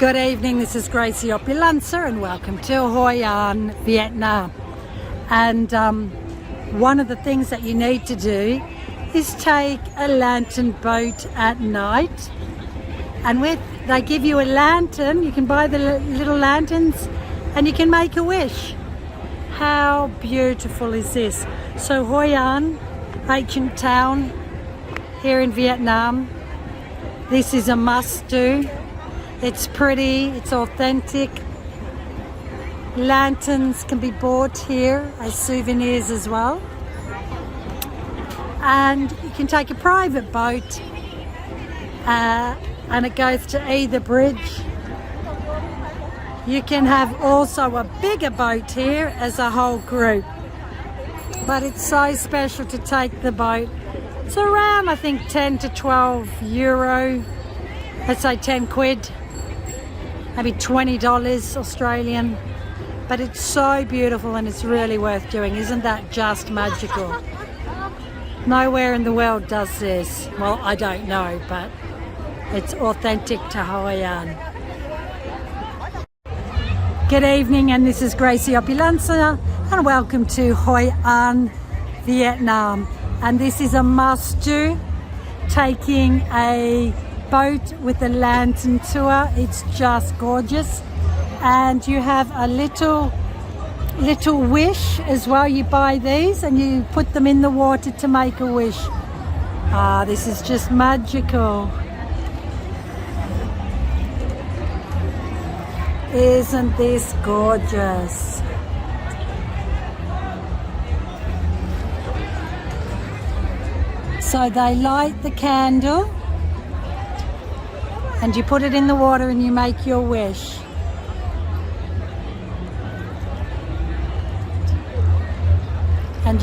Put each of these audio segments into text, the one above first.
Good evening, this is Gracie Opulanza and welcome to Hoi An Vietnam. And one of the things that you need to do is take a lantern boat at night. And they give you a lantern, you can buy the little lanterns and you can make a wish. How beautiful is this? So Hoi An, ancient town here in Vietnam. This is a must do. It's pretty, it's authentic. Lanterns can be bought here as souvenirs as well. And you can take a private boat and it goes to either bridge. You can have also a bigger boat here as a whole group. But it's so special to take the boat. It's around, I think, 10 to 12 euro. Let's say 10 quid. Maybe $20 Australian, but it's so beautiful and it's really worth doing. Isn't that just magical? Nowhere in the world does this. Well, I don't know, but it's authentic to Hoi An. Good evening, and this is Gracie Opulanza, and welcome to Hoi An Vietnam. And this is a must-do, taking a boat with a lantern tour. It's just gorgeous, and you have a little wish as well. You buy these and you put them in the water to make a wish. This is just magical. Isn't this gorgeous? So they light the candle and you put it in the water and you make your wish. And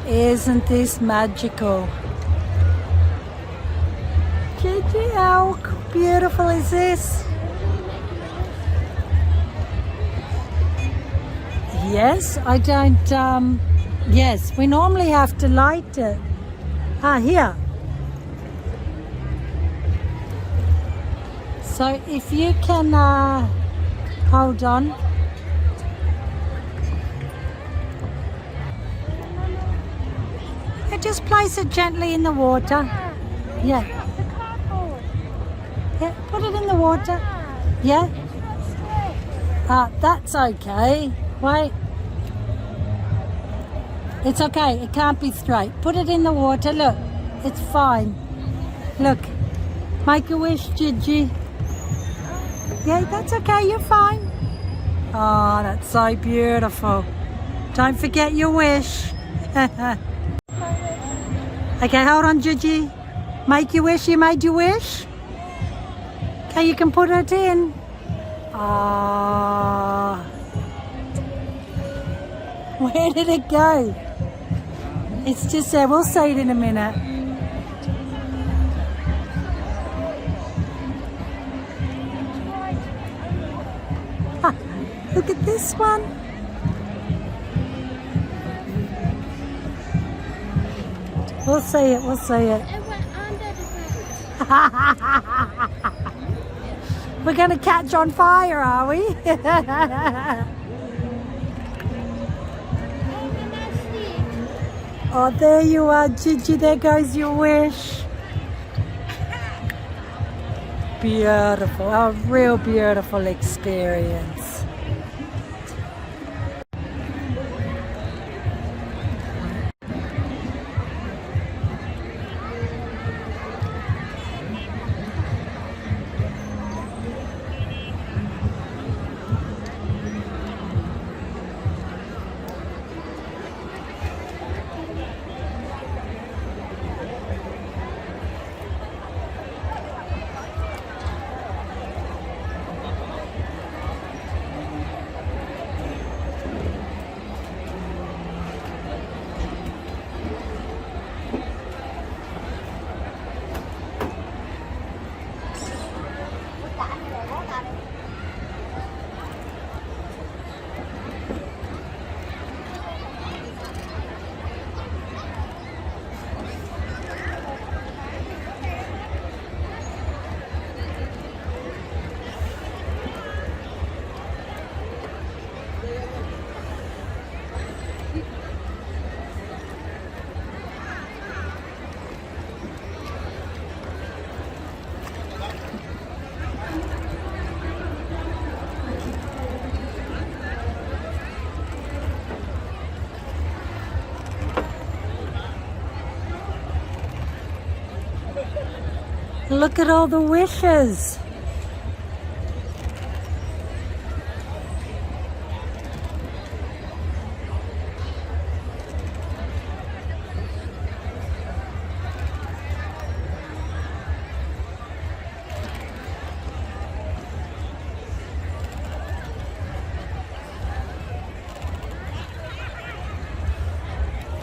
isn't this magical? Gigi, how beautiful is this? Yes, I don't, yes, we normally have to light it. Here. So if you can hold on. Yeah, just place it gently in the water. Yeah. Yeah, put it in the water. Yeah. That's okay. Wait. It's okay, it can't be straight. Put it in the water, look. It's fine. Look. Make a wish, Gigi. Yeah, that's okay, you're fine. Oh, that's so beautiful. Don't forget your wish. Okay, hold on, Gigi. Make your wish, you made your wish? Okay, you can put it in. Ah. Where did it go? It's just there, we'll see it in a minute. Look at this one. We'll see it, we'll see it. It went under the boat. We're going to catch on fire, are we? Oh, there you are, Gigi. There goes your wish. Beautiful. A real beautiful experience. look at all the wishes.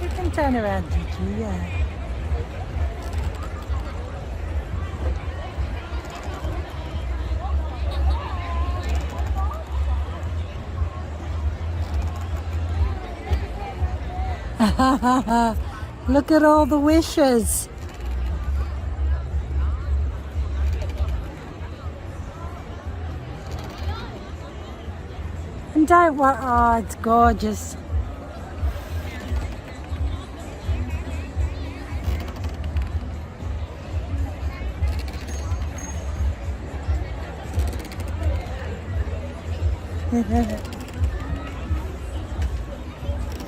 You can turn around, Gigi, yeah. Look at all the wishes. And don't worry, oh, it's gorgeous.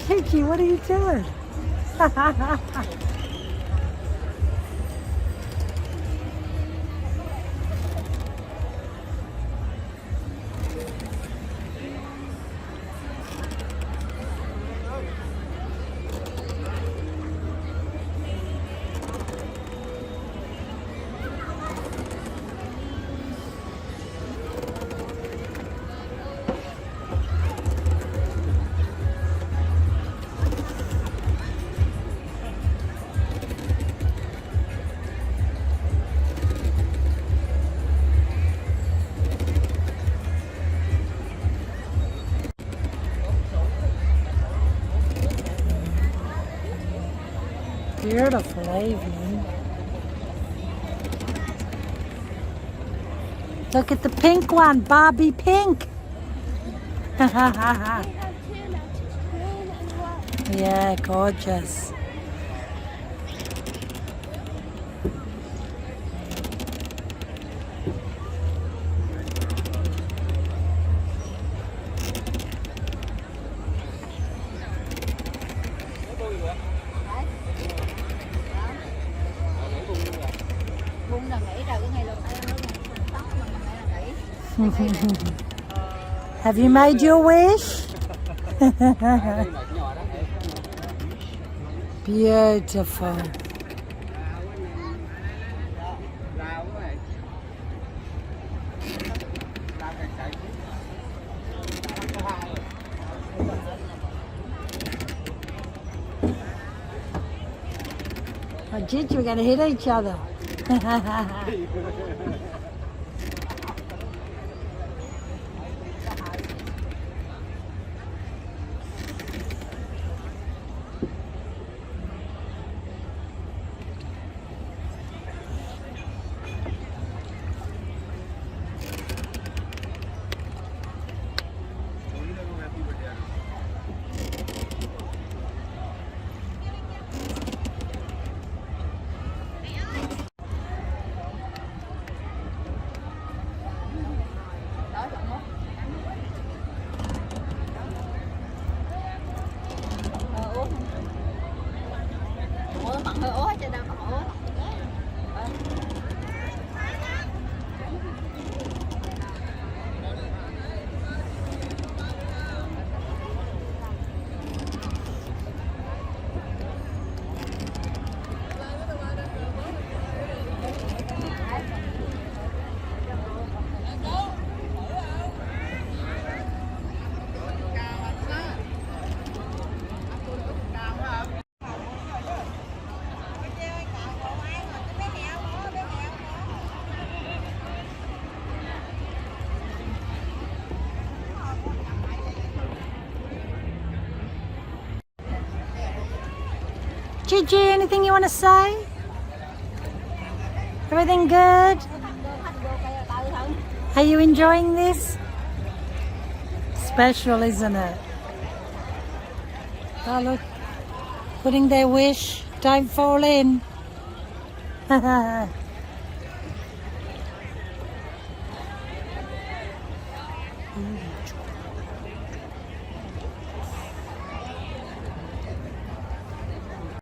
Kiki, what are you doing? Beautiful evening. Look at the pink one, Barbie pink. Yeah, gorgeous. Have you made your wish? Beautiful. Oh, Gigi, we're going to hit each other. Gigi, anything you want to say? Everything good? Are you enjoying this? Special, isn't it? Oh, look. Putting their wish. Don't fall in.